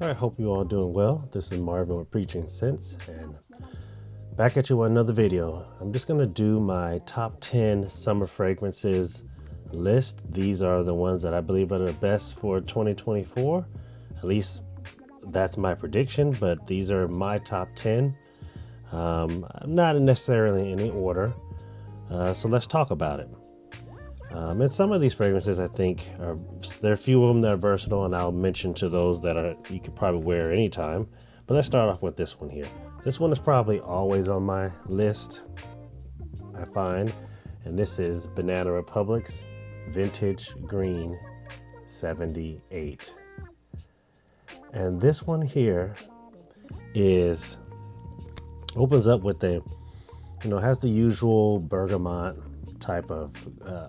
I hope you all doing well. This is Marvin with Preaching Sense, and back at you with another video. I'm just gonna do my top 10 summer fragrances list. These are the ones that I believe are the best for 2024. At least that's my prediction, but these are my top 10. Not necessarily in any order. So let's talk about it. And some of these fragrances, I think, there are a few of them that are versatile, and I'll mention to those that are you could probably wear anytime. But let's start off with this one here. This one is probably always on my list, I find, and this is Banana Republic's Vintage Green 78. And this one here opens up with has the usual bergamot type of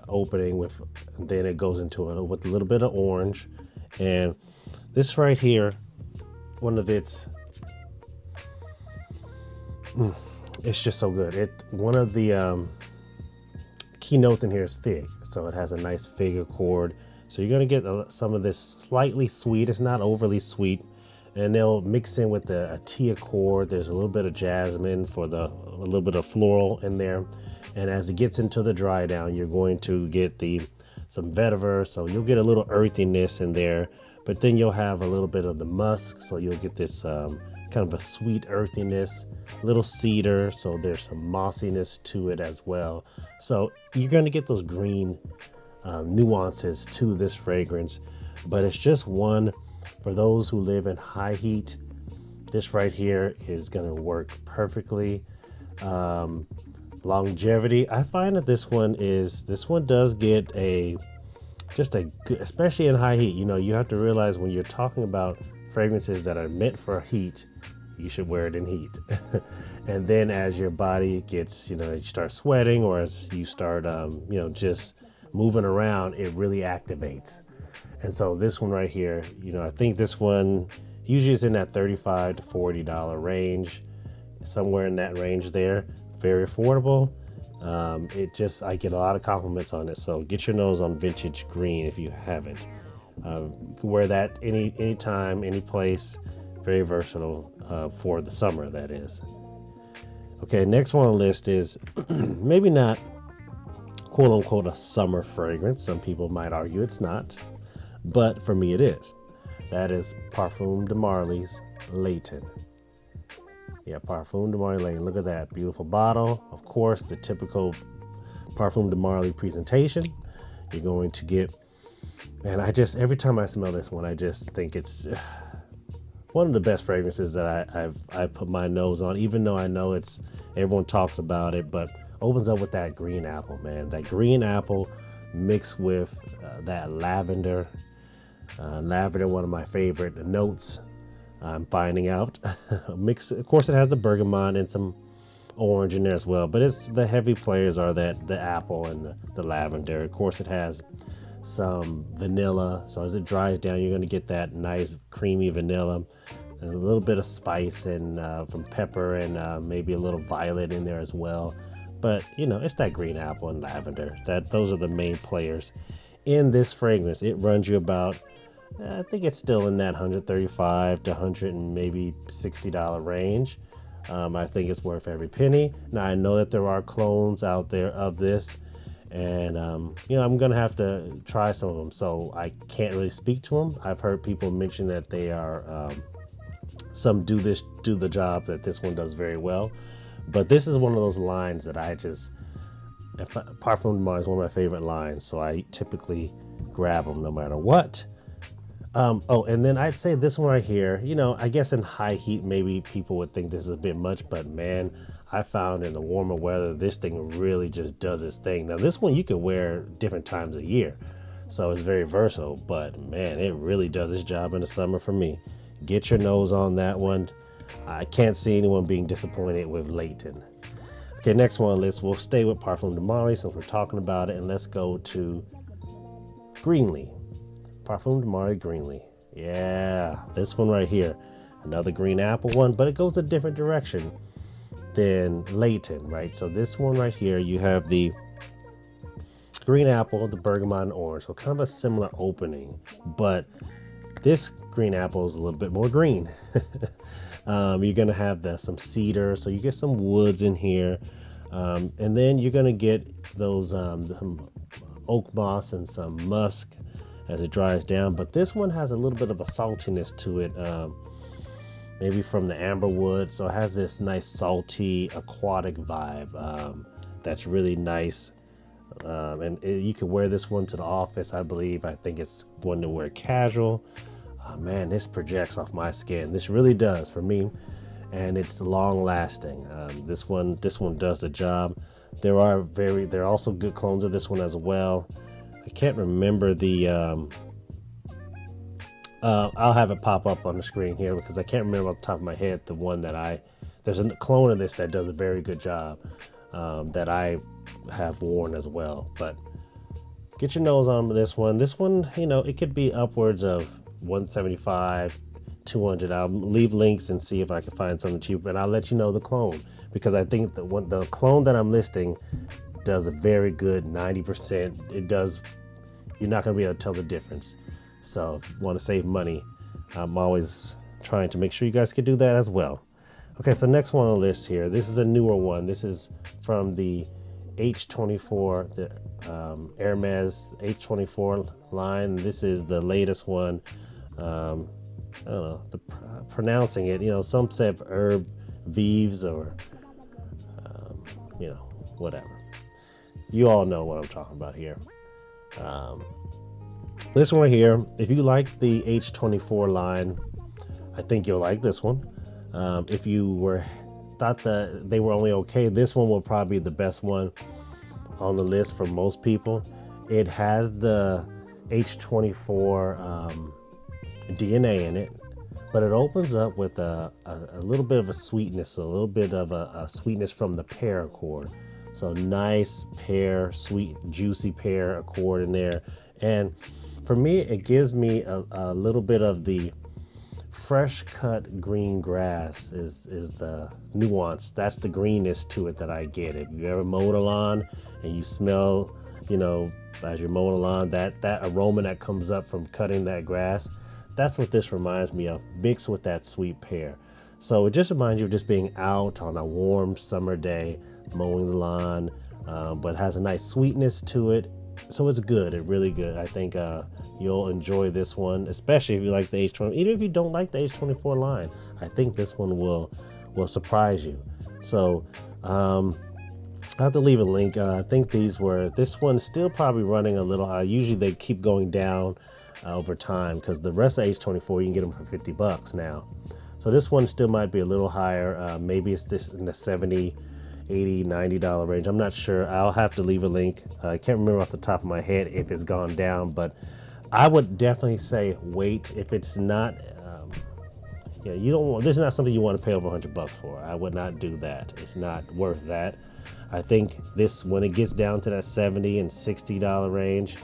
opening then it goes into it with a little bit of orange. And this right here, one of its it's just so good. One of the keynotes in here is fig, so it has a nice fig accord. So you're gonna get some of this slightly sweet. It's not overly sweet, and they'll mix in with a tea accord. There's a little bit of jasmine for a little bit of floral in there. And as it gets into the dry down, you're going to get some vetiver, so you'll get a little earthiness in there, but then you'll have a little bit of the musk, so you'll get this kind of a sweet earthiness, little cedar, so there's some mossiness to it as well. So you're going to get those green nuances to this fragrance, but it's just one for those who live in high heat. This right here is going to work perfectly. Longevity, I find that this one does get just a good, especially in high heat. You have to realize when you're talking about fragrances that are meant for heat, you should wear it in heat. And then as your body gets, you start sweating, or as you start just moving around, it really activates. And so this one right here, I think this one usually is in that $35 to $40 range, somewhere in that range there. Very affordable. I get a lot of compliments on it. So get your nose on Vintage Green if you haven't. You can wear that anytime, any place. Very versatile for the summer, that is. Okay, next one on the list is maybe not quote unquote a summer fragrance. Some people might argue it's not, but for me it is. That is Parfum de Marly's Layton. Yeah, Parfum de Marly Layton. Look at that beautiful bottle. Of course, the typical Parfum de Marly presentation. You're going to get, and every time I smell this one, I just think it's one of the best fragrances that I've put my nose on. Even though I know everyone talks about it, but opens up with that green apple, man. That green apple mixed with that lavender. Lavender, one of my favorite notes. I'm finding out. Mix, of course, it has the bergamot and some orange in there as well, but the heavy players are the apple and the lavender. Of course, it has some vanilla, so as it dries down, you're going to get that nice creamy vanilla and a little bit of spice and from pepper and maybe a little violet in there as well. But it's that green apple and lavender. Those are the main players in this fragrance. It runs you about, I think it's still in that $135 to $100 and maybe $60 range. I think it's worth every penny. Now I know that there are clones out there of this, and I'm gonna have to try some of them, so I can't really speak to them. I've heard people mention that they are some do the job that this one does very well, but this is one of those lines that Parfum de Marly is one of my favorite lines, so I typically grab them no matter what. And then I'd say this one right here, I guess in high heat, maybe people would think this is a bit much, but man, I found in the warmer weather, this thing really just does its thing. Now, this one you can wear different times of year, so it's very versatile, but man, it really does its job in the summer for me. Get your nose on that one. I can't see anyone being disappointed with Layton. Okay, next one on the list, we'll stay with Parfum de Marly since we're talking about it, and let's go to Greenley. Parfum de Marly Greenley. Yeah, this one right here. Another green apple one, but it goes a different direction than Layton, right? So this one right here, you have the green apple, the bergamot, and orange. So kind of a similar opening, but this green apple is a little bit more green. You're gonna have some cedar, so you get some woods in here, and then you're gonna get those some oak moss and some musk as it dries down. But this one has a little bit of a saltiness to it, maybe from the amber wood, so it has this nice salty aquatic vibe that's really nice. You can wear this one to the office, I believe. I think it's one to wear casual. Man, this projects off my skin. This really does for me, and it's long lasting. This one does the job. There are also good clones of this one as well. I can't remember the I'll have it pop up on the screen here because I can't remember off the top of my head the one that there's a clone of this that does a very good job, that I have worn as well. But get your nose on this one. This one, it could be upwards of 175, 200. I'll leave links and see if I can find something cheaper, and I'll let you know the clone, because I think the clone that I'm listing does a very good 90%. It does. You're not going to be able to tell the difference. So if you want to save money, I'm always trying to make sure you guys can do that as well. Okay, so next one on the list here. This is a newer one. This is from the H24, the Hermes H24 line. This is the latest one. I don't know, pronouncing it. Some say Herbes Vives or, whatever. You all know what I'm talking about here. This one here, if you like the H24 line, I think you'll like this one. If you thought that they were only okay, this one will probably be the best one on the list for most people. It has the H24 DNA in it, but it opens up with a little bit of a sweetness, a little bit of a sweetness from the pear accord. So nice pear, sweet, juicy pear accord in there. And for me, it gives me a little bit of the fresh cut green grass is the nuance. That's the greenness to it that I get. If you ever mowed a lawn and you smell, as you're mowing a lawn, that aroma that comes up from cutting that grass, that's what this reminds me of, mixed with that sweet pear. So it just reminds you of just being out on a warm summer day, mowing the lawn, but has a nice sweetness to it. So it's good. It's really good. I think you'll enjoy this one, especially if you like the H20. Even if you don't like the H24 line, I think this one will surprise you. So I have to leave a link. I think this one's still probably running a little. Usually they keep going down over time, because the rest of H24 you can get them for $50 now. So this one still might be a little higher. Maybe it's this in the $70, $80, $90 range. I'm not sure. I'll have to leave a link. I can't remember off the top of my head if it's gone down, but I would definitely say wait. If it's not, you don't want. This is not something you want to pay over $100 for. I would not do that. It's not worth that. I think this, when it gets down to that $70 and $60 range,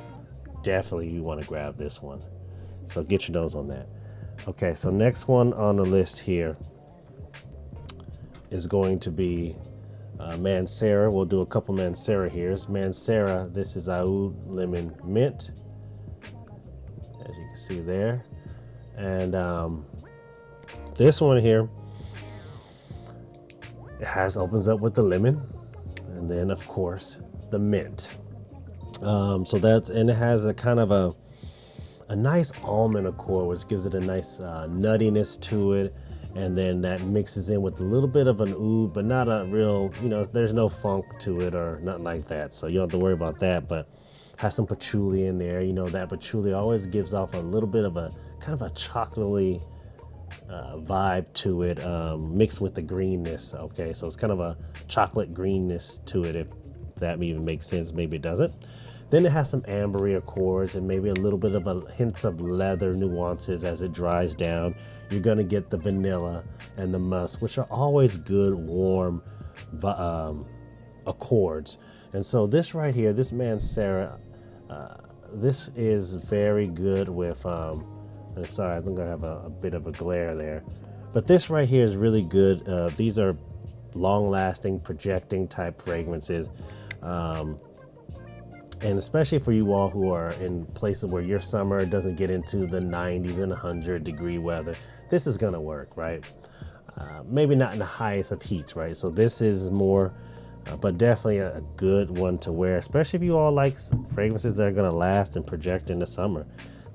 definitely you want to grab this one. So get your nose on that. Okay, so next one on the list here is going to be Mancera. We'll do a couple Mancera here. It's Mancera. This is Aoud Lemon Mint, as you can see there. And this one here, opens up with the lemon, and then of course the mint. So and it has a kind of a nice almond accord, which gives it a nice nuttiness to it. And then that mixes in with a little bit of an oud, but not a real, there's no funk to it or nothing like that. So you don't have to worry about that, but has some patchouli in there. That patchouli always gives off a little bit of a kind of a chocolatey vibe to it, mixed with the greenness. Okay, so it's kind of a chocolate greenness to it, if that even makes sense. Maybe it doesn't. Then it has some ambery accords and maybe a little bit of hints of leather nuances as it dries down. You're gonna get the vanilla and the musk, which are always good, warm accords. And so this right here, this Mancera, this is very good with, sorry, I think I have a bit of a glare there. But this right here is really good. These are long-lasting, projecting type fragrances. And especially for you all who are in places where your summer doesn't get into the 90s and 100-degree weather, this is gonna work, right? Maybe not in the highest of heats, right? So this is more, but definitely a good one to wear, especially if you all like fragrances that are gonna last and project in the summer.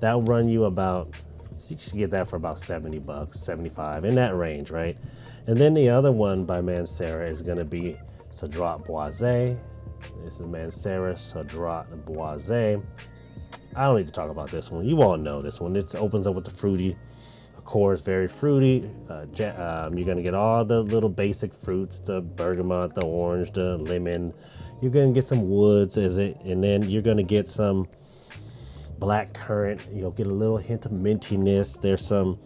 That'll run you about, so you should get that for about 70 bucks, 75, in that range, right? And then the other one by Mancera is gonna be Cedrat Boise. This is Mancera Cedrat Boise. I don't need to talk about this one. You all know this one. It opens up with the fruity. Of course, very fruity. You're going to get all the little basic fruits, the bergamot, the orange, the lemon. You're going to get some woods, and then you're going to get some black currant. You'll get a little hint of mintiness. There's some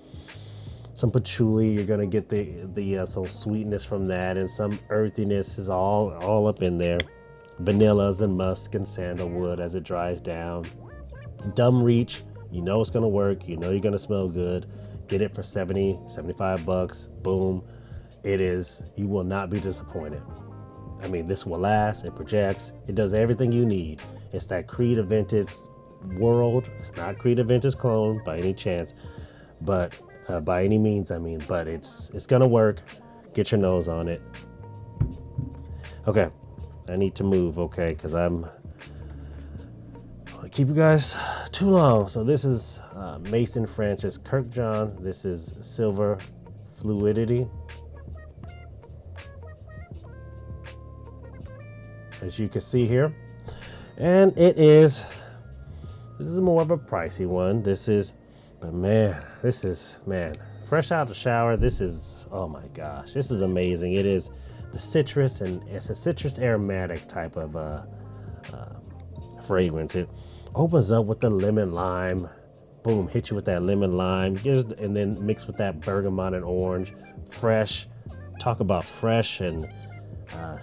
patchouli. You're going to get the some sweetness from that, and some earthiness is all up in there. Vanillas and musk and sandalwood as it dries down. Dumb reach, you know it's gonna work, you know you're gonna smell good. Get it for 70, 75 bucks. Boom. It is, you will not be disappointed. I mean, this will last, it projects, it does everything you need. It's that Creed Aventus world. It's not Creed Aventus clone by any chance, but by any means, I mean, but it's gonna work. Get your nose on it. Okay. I need to move, okay, because I keep you guys too long. So this is Mason Francis Kurkdjian. This is Silver Fluidity. As you can see here. And this is more of a pricey one. But man, fresh out the shower. This is, oh my gosh, this is amazing. It is the citrus, and it's a citrus aromatic type of fragrance. It opens up with the lemon lime. Boom, hit you with that lemon lime, and then mixed with that bergamot and orange. Fresh. Talk about fresh and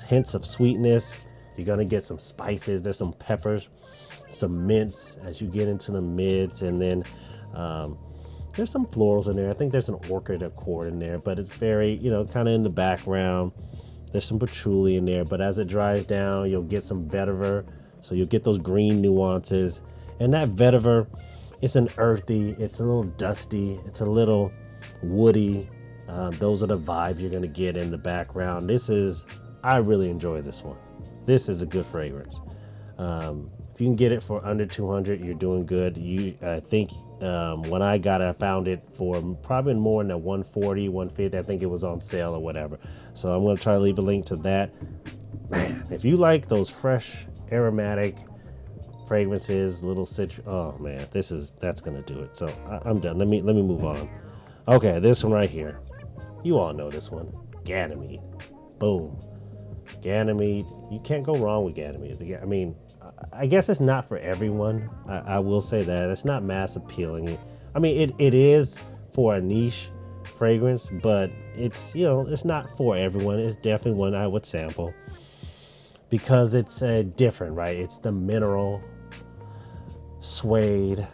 hints of sweetness. You're gonna get some spices. There's some peppers, some mints as you get into the mids, and then there's some florals in there. I think there's an orchid accord in there, but it's very, kind of in the background. There's some patchouli in there, but as it dries down, you'll get some vetiver. So you'll get those green nuances. And that vetiver, it's an earthy, it's a little dusty, it's a little woody. Those are the vibes you're gonna get in the background. I really enjoy this one. This is a good fragrance. If you can get it for under 200, you're doing good. I think when I got it, I found it for probably more than 140, 150. I think it was on sale or whatever. So I'm going to try to leave a link to that. Man, if you like those fresh, aromatic fragrances, little citrus, oh man, that's going to do it. So I'm done. Let me move on. Okay, this one right here. You all know this one. Ganymede. Boom. Ganymede. You can't go wrong with Ganymede. I mean, I guess it's not for everyone. I will say that. It's not mass appealing. I mean, it is for a niche fragrance, but it's not for everyone. It's definitely one I would sample because it's different, right? It's the mineral suede.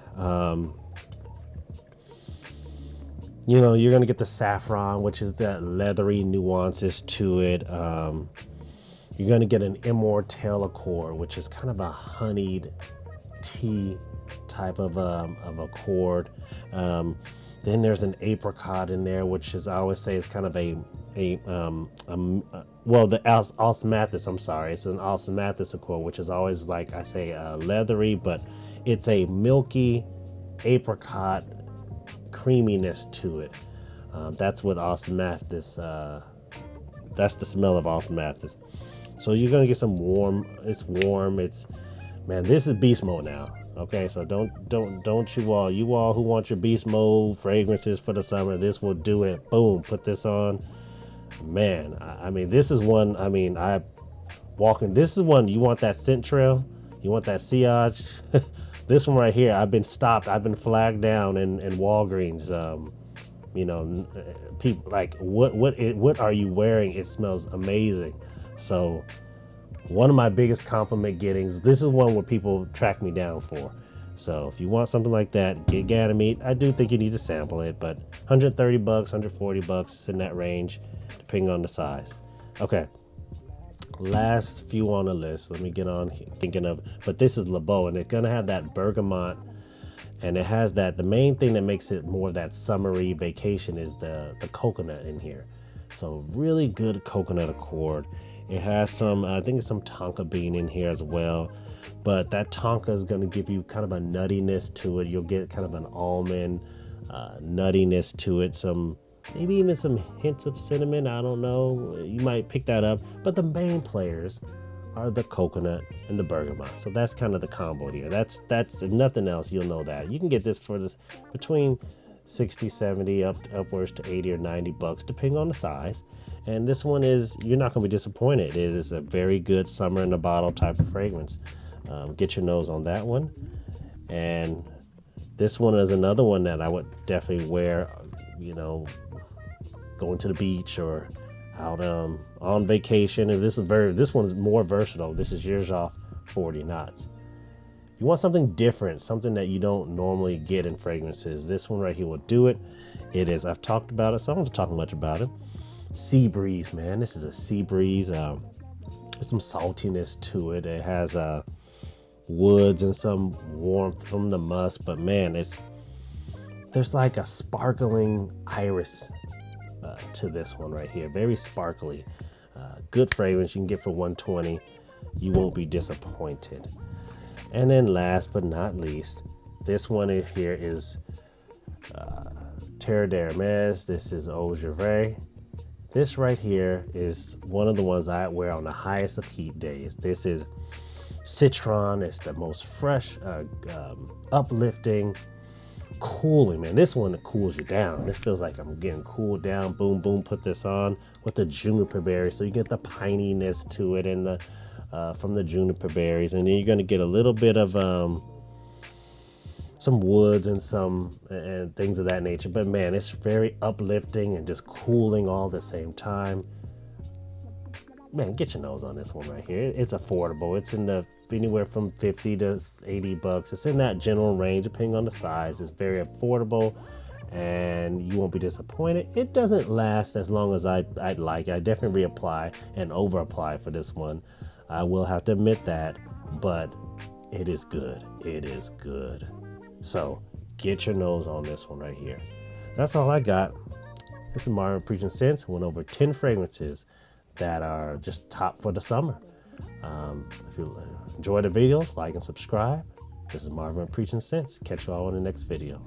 You're gonna get the saffron, which is that leathery nuances to it. You're gonna get an immortelle accord, which is kind of a honeyed tea type of accord. Then there's an apricot in there, which is, I always say, is kind of the osmanthus. I'm sorry, it's an osmanthus accord, which is always, like I say, leathery, but it's a milky apricot creaminess to it. That's what osmanthus. That's the smell of osmanthus. So you're gonna get some warm. It's warm. This is beast mode now. Okay, so don't you all who want your beast mode fragrances for the summer, this will do it. Boom, put this on. Man, I mean, this is one. I mean, this is one. You want that scent trail? You want that sillage? This one right here. I've been stopped. I've been flagged down in Walgreens. People like, what are you wearing? It smells amazing. So one of my biggest compliment gettings, this is one where people track me down for. So if you want something like that, get Ganymede. I do think you need to sample it, but 130 bucks, 140 bucks, in that range, depending on the size. Okay. last few on the list. Let me get on thinking of, but this is Beau, and it's gonna have that bergamot, and it has that. The main thing that makes it more of that summery vacation is the coconut in here. So really good coconut accord. It has some, I think it's some tonka bean in here as well, but that tonka is going to give you kind of a nuttiness to it. You'll get kind of an almond nuttiness to it, some maybe even some hints of cinnamon. I don't know, you might pick that up, but the main players are the coconut and the bergamot. So that's kind of the combo here. That's if nothing else, you'll know that. You can get this for this between 60, 70, upwards to 80 or 90 bucks, depending on the size. And this one is, you're not going to be disappointed. It is a very good summer in a bottle type of fragrance. Get your nose on that one. And this one is another one that I would definitely wear, you know, going to the beach or out on vacation. And this one is more versatile. This is Xerjoff 40 knots. You want something different, something that you don't normally get in fragrances. This one right here will do it. It is, I've talked about it, so I don't have to talk much about it. Sea breeze, man. This is a sea breeze. There's some saltiness to it. It has woods and some warmth from the musk, but man, there's like a sparkling iris to this one right here. Very sparkly. Good fragrance you can get for $120. You won't be disappointed. And then last but not least, this one here is Terre de Hermes. This is Eau Givree. This right here is one of the ones I wear on the highest of heat days. This is citron. It's the most fresh, uplifting, cooling, man. This one cools you down. This feels like I'm getting cooled down. Boom, boom, put this on with the juniper berry. So you get the pininess to it and the from the juniper berries, and then you're going to get a little bit of some woods and some and things of that nature. But man, it's very uplifting and just cooling all at the same time. Man, get your nose on this one right here. It's affordable. It's in the anywhere from 50 to 80 bucks. It's in that general range depending on the size. It's very affordable and you won't be disappointed. It doesn't last as long as I'd like. I definitely reapply and over apply for this one. I will have to admit that, but it is good. It is good. So get your nose on this one right here. That's all I got. This is Marvin Preaching Scents. Went over 10 fragrances that are just top for the summer. If you enjoy the videos, like and subscribe. This is Marvin Preaching Scents. Catch you all in the next video.